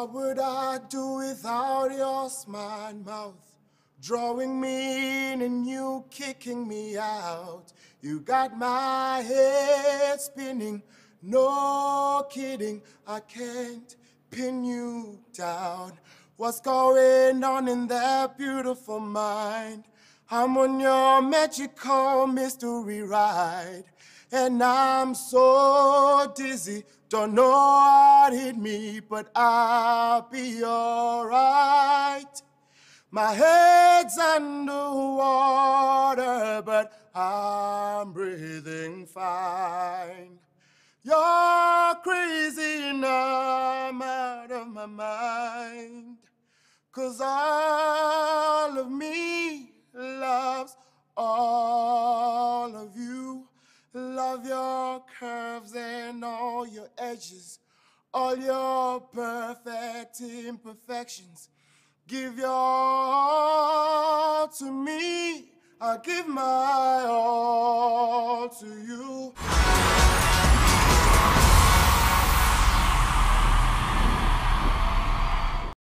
What would I do without your smart mouth? Drawing me in and you kicking me out. You got my head spinning, no kidding, I can't pin you down. What's going on in that beautiful mind? I'm on your magical mystery ride, and I'm so dizzy, don't know what hit me, but I'll be alright. My head's underwater, but I'm breathing fine. You're crazy and I'm out of my mind. 'Cause all of me loves all of you. Love your curves and all your edges, all your perfect imperfections. Give your all to me, I give my all to you.